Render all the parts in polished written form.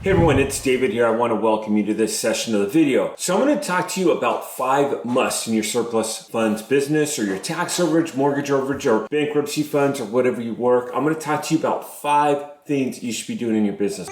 Hey everyone, it's David here. I want to welcome you to this session of the video. So I'm going to talk to you about 5 musts in your surplus funds business or your tax overage, mortgage overage, or bankruptcy funds or whatever you work. I'm going to talk to you about 5 things you should be doing in your business.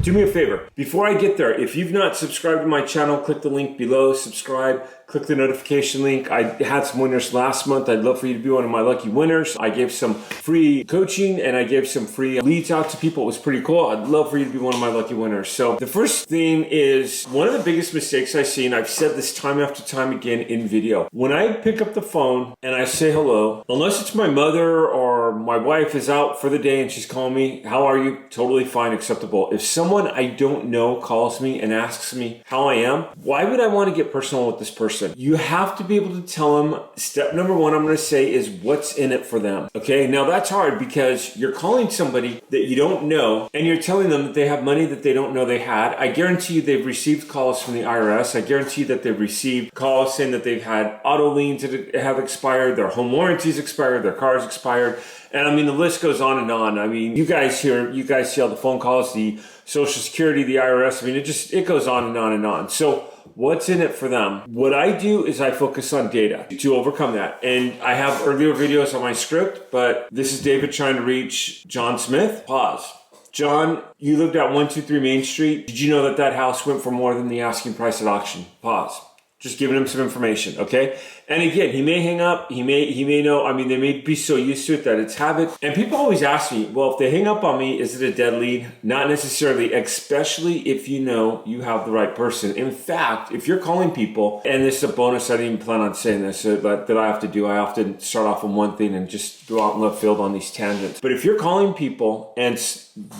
Do me a favor, before I get there, if you've not subscribed to my channel, click the link below, subscribe, click the notification link. I had some winners last month. I'd love for you to be one of my lucky winners. I gave some free coaching and I gave some free leads out to people. It was pretty cool. I'd love for you to be one of my lucky winners. So the first thing is, one of the biggest mistakes I see, and I've said this time after time again in video, when I pick up the phone and I say hello, unless it's my mother or my wife is out for the day and she's calling me, how are you? Totally fine, acceptable. If someone I don't know calls me and asks me how I am, why would I want to get personal with this person? You have to be able to tell them, step number 1 I'm going to say is what's in it for them. Okay, now that's hard because you're calling somebody that you don't know and you're telling them that they have money that they don't know they had. I guarantee you they've received calls from the IRS. I guarantee you that they've received calls saying that they've had auto liens that have expired, their home warranties expired, their cars expired. And I mean, the list goes on and on. I mean, you guys see all the phone calls, the Social Security, the IRS. I mean, it goes on and on and on. So what's in it for them? What I do is I focus on data to overcome that. And I have earlier videos on my script, but this is David trying to reach John Smith. Pause. John, you lived at 123 Main Street. Did you know that that house went for more than the asking price at auction? Pause. Just giving him some information, okay? And again, he may hang up, he may know, I mean, they may be so used to it that it's habit. And people always ask me, well, if they hang up on me, is it a dead lead? Not necessarily, especially if you know you have the right person. In fact, if you're calling people, and this is a bonus, I didn't even plan on saying this, but that I have to do, I often start off on one thing and just go out in left field on these tangents. But if you're calling people and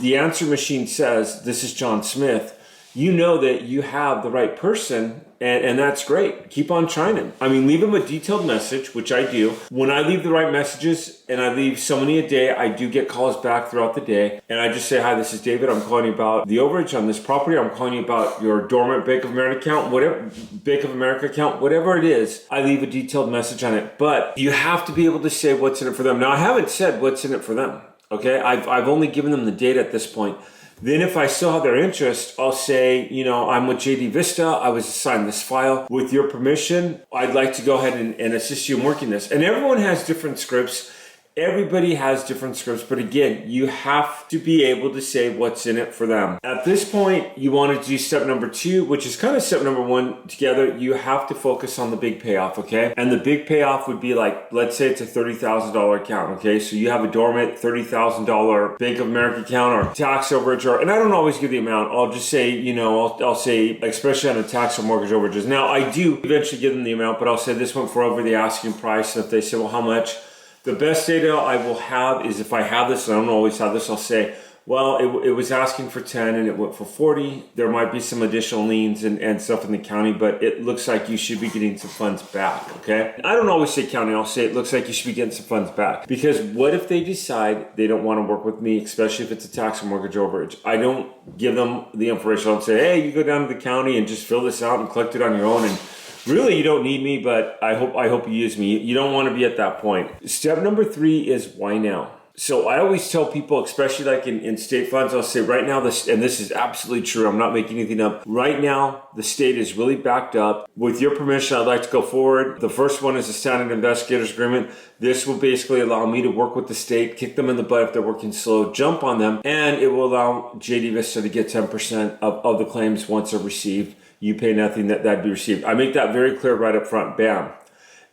the answer machine says, this is John Smith, you know that you have the right person, and that's great. Keep on trying him. I mean, leave him a detailed message, which I do. When I leave the right messages, and I leave so many a day, I do get calls back throughout the day, and I just say, hi, this is David. I'm calling you about the overage on this property. I'm calling you about your dormant Bank of America account, whatever it is. I leave a detailed message on it, but you have to be able to say what's in it for them. Now, I haven't said what's in it for them, okay? I've only given them the data at this point. Then if I still have their interest, I'll say, I'm with JD Vista. I was assigned this file. With your permission, I'd like to go ahead and assist you in working this. And everyone has different scripts. Everybody has different scripts, but again, you have to be able to say what's in it for them. At this point, you want to do step number 2, which is kind of step number 1 together. You have to focus on the big payoff, okay? And the big payoff would be like, let's say it's a $30,000 account, okay? So you have a dormant $30,000 Bank of America account or tax overage, and I don't always give the amount. I'll just say, I'll say, especially on a tax or mortgage overages. Now, I do eventually give them the amount, but I'll say this went for over the asking price. And if they say, well, how much? The best data I will have is if I have this, and I don't always have this, I'll say, well, it was asking for 10 and it went for 40. There might be some additional liens and stuff in the county, but it looks like you should be getting some funds back, okay? I don't always say county, I'll say it looks like you should be getting some funds back. Because what if they decide they don't want to work with me, especially if it's a tax or mortgage overage? I don't give them the information. I'll say, hey, you go down to the county and just fill this out and collect it on your own, and really, you don't need me, but I hope you use me. You don't want to be at that point. Step number 3 is why now? So I always tell people, especially like in state funds, I'll say right now, and this is absolutely true, I'm not making anything up. Right now, the state is really backed up. With your permission, I'd like to go forward. The first one is a standard investigators agreement. This will basically allow me to work with the state, kick them in the butt if they're working slow, jump on them, and it will allow JD Vista to get 10% of the claims once they're received. You pay nothing, that'd be received. I make that very clear right up front, bam.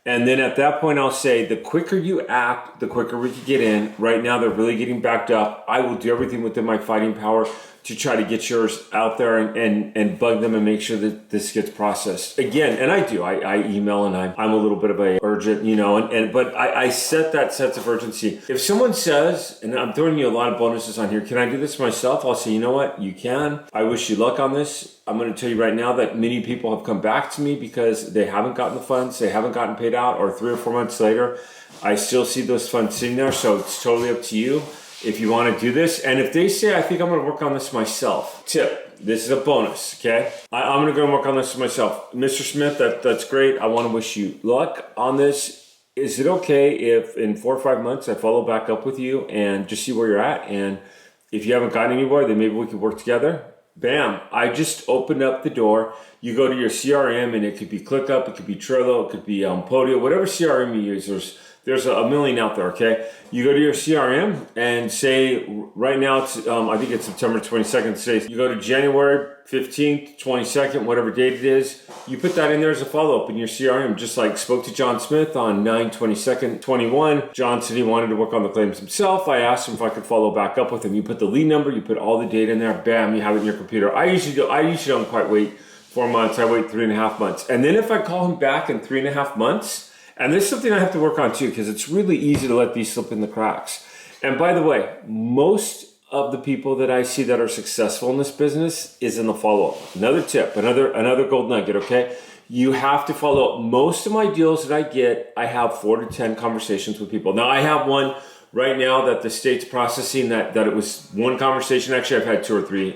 And then at that point, I'll say, the quicker you act, the quicker we can get in. Right now, they're really getting backed up. I will do everything within my fighting power to try to get yours out there and bug them and make sure that this gets processed. Again, and I do, I email and I'm a little bit of a urgent, but I set that sense of urgency. If someone says, and I'm throwing you a lot of bonuses on here, can I do this myself? I'll say, you know what, you can. I wish you luck on this. I'm going to tell you right now that many people have come back to me because they haven't gotten the funds, they haven't gotten paid out, or 3 or 4 months later, I still see those funds sitting there. So it's totally up to you. if you want to do this. And if they say, I think I'm going to work on this myself, tip, this is a bonus, okay? I'm going to go and work on this myself. Mr. Smith, that's great. I want to wish you luck on this. Is it okay if in 4 or 5 months I follow back up with you and just see where you're at? And if you haven't gotten anywhere, then maybe we could work together. Bam, I just opened up the door. You go to your CRM, and it could be ClickUp, it could be Trello, it could be Podio, whatever CRM you use. There's a million out there, okay? You go to your CRM and say, right now, it's I think it's September 22nd, say you go to January 15th, 22nd, whatever date it is, you put that in there as a follow-up in your CRM, just like spoke to John Smith on 9/22/21. John said he wanted to work on the claims himself. I asked him if I could follow back up with him. You put the lead number, you put all the data in there, bam, you have it in your computer. I usually don't quite wait 4 months, I wait 3.5 months. And then if I call him back in 3.5 months, and this is something I have to work on too, because it's really easy to let these slip in the cracks. And by the way, most of the people that I see that are successful in this business is in the follow-up. Another tip, another gold nugget, okay? You have to follow up. Most of my deals that I get, I have 4 to 10 conversations with people. Now I have one right now that the state's processing that it was one conversation. Actually, I've had 2 or 3.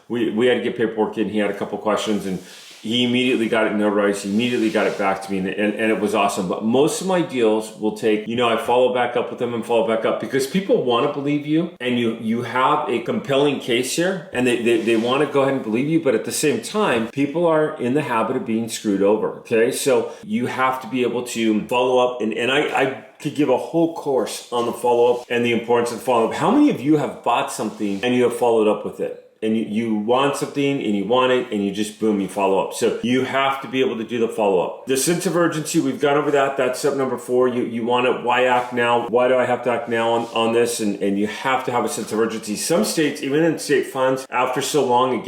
We had to get paperwork in. He had a couple questions, and he immediately got it notarized. He immediately got it back to me, and it was awesome. But most of my deals will take, I follow back up with them and follow back up because people want to believe you, and you have a compelling case here, and they want to go ahead and believe you. But at the same time, people are in the habit of being screwed over, okay? So you have to be able to follow up, and I could give a whole course on the follow-up and the importance of follow-up. How many of you have bought something and you have followed up with it? And you want something and you want it and you just boom, you follow up. So you have to be able to do the follow-up. The sense of urgency, we've gone over that. That's step number 4. You want to, why act now? Why do I have to act now on this? And you have to have a sense of urgency. Some states, even in state funds, after so long, it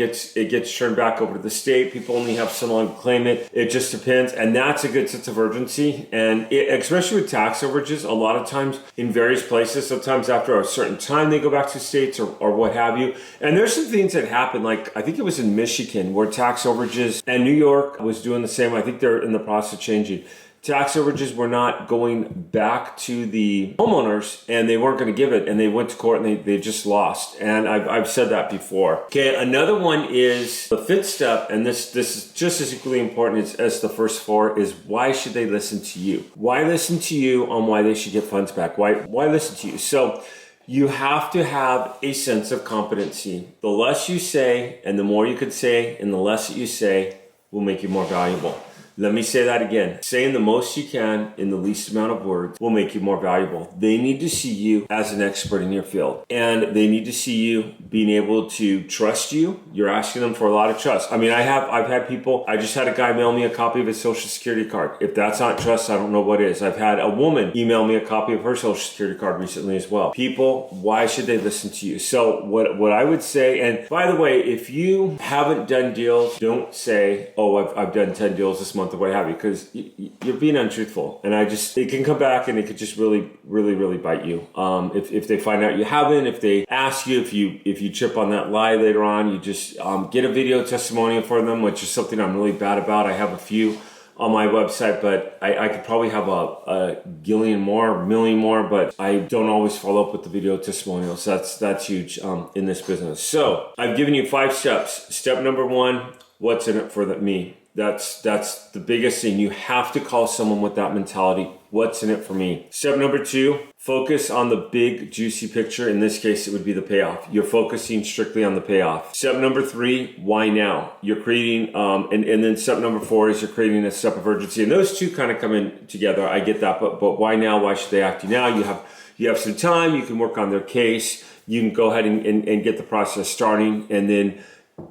gets turned back over to the state. People only have so long to claim it. It just depends. And that's a good sense of urgency. And especially with tax overages, a lot of times in various places, sometimes after a certain time, they go back to states or what have you. And there's some things that happened, like I think it was in Michigan where tax overages, and New York was doing the same. I think they're in the process of changing. Tax overages were not going back to the homeowners, and they weren't going to give it, and they went to court and they just lost. And I've said that before. Okay, another one is the 5th step, and this is just as equally important as the first 4, is why should they listen to you? Why listen to you on why they should get funds back? Why listen to you? So you have to have a sense of competency. The less you say and the more you could say and the less that you say will make you more valuable. Let me say that again. Saying the most you can in the least amount of words will make you more valuable. They need to see you as an expert in your field, and they need to see you being able to trust you. You're asking them for a lot of trust. I mean, I've had people, I just had a guy mail me a copy of his social security card. If that's not trust, I don't know what is. I've had a woman email me a copy of her social security card recently as well. People, why should they listen to you? So what I would say, and by the way, if you haven't done deals, don't say, oh, I've done 10 deals this month or what have you, because you're being untruthful, and it can come back and it could just really, really, really bite you. If they find out you haven't, if they ask you, if you trip on that lie later on, you just get a video testimonial for them, which is something I'm really bad about. I have a few on my website, but I could probably have a million more, but I don't always follow up with the video testimonials. That's huge in this business. So I've given you 5 steps. Step number 1, what's in it for me? That's the biggest thing. You have to call someone with that mentality. What's in it for me? Step number 2, focus on the big juicy picture. In this case, it would be the payoff. You're focusing strictly on the payoff. Step number 3, why now? You're creating, and then step number 4 is you're creating a step of urgency. And those two kind of come in together. I get that, but why now? Why should they act now? You have some time. You can work on their case. You can go ahead and get the process starting, and then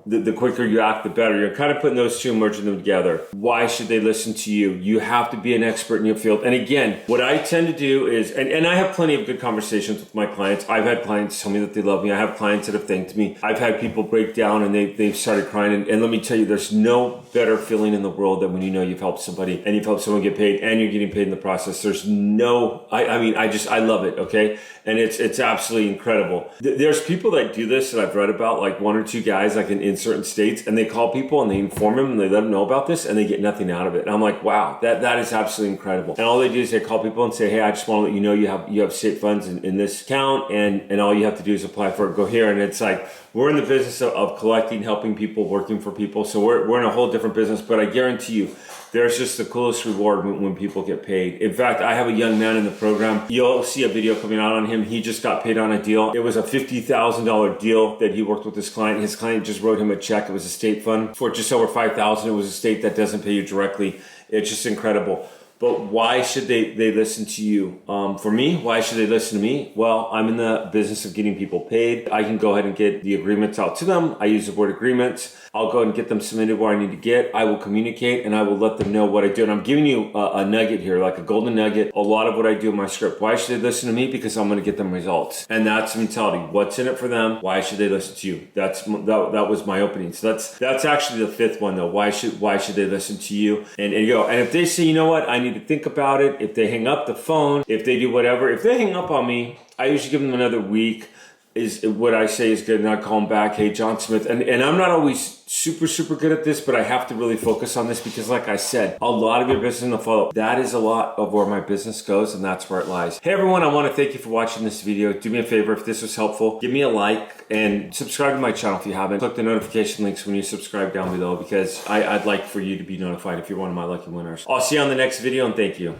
the quicker you act, the better. You're kind of putting those two, merging them together. Why should they listen to you? You have to be an expert in your field. And again, what I tend to do is, and I have plenty of good conversations with my clients. I've had clients tell me that they love me. I have clients that have thanked me. I've had people break down and they've started crying. And let me tell you, there's no better feeling in the world than when you know you've helped somebody and you've helped someone get paid and you're getting paid in the process. There's no, I love it, okay? And it's absolutely incredible. There's people that do this that I've read about, like 1 or 2 guys, like in certain states, and they call people and they inform them and they let them know about this, and they get nothing out of it. And I'm like, wow, that is absolutely incredible. And all they do is they call people and say, hey, I just want to let you know you have state funds in this account, and all you have to do is apply for it, go here. And it's like, we're in the business of collecting, helping people, working for people. So we're in a whole different business, but I guarantee you, there's just the coolest reward when people get paid. In fact, I have a young man in the program. You'll see a video coming out on him. He just got paid on a deal. It was a $50,000 deal that he worked with his client. His client just wrote him a check. It was a state fund for just over $5,000. It was a state that doesn't pay you directly. It's just incredible. But why should they listen to you? For me, why should they listen to me? Well, I'm in the business of getting people paid. I can go ahead and get the agreements out to them. I use the word agreements. I'll go ahead and get them submitted where I need to get. I will communicate and I will let them know what I do. And I'm giving you a nugget here, like a golden nugget. A lot of what I do in my script. Why should they listen to me? Because I'm going to get them results. And that's the mentality. What's in it for them? Why should they listen to you? That was my opening. So that's actually the fifth one though. Why should they listen to you? And if they say, you know what, I need to think about it. If they hang up the phone, if they do whatever, if they hang up on me, I usually give them another week. Is what I say is good, and I call them back, hey, John Smith. And I'm not always super good at this, but I have to really focus on this because like I said, a lot of your business in the follow-up, that is a lot of where my business goes, and that's where it lies. Hey everyone, I want to thank you for watching this video. Do me a favor, if this was helpful, give me a like and subscribe to my channel if you haven't. Click the notification links when you subscribe down below because I'd like for you to be notified if you're one of my lucky winners. I'll see you on the next video, and thank you.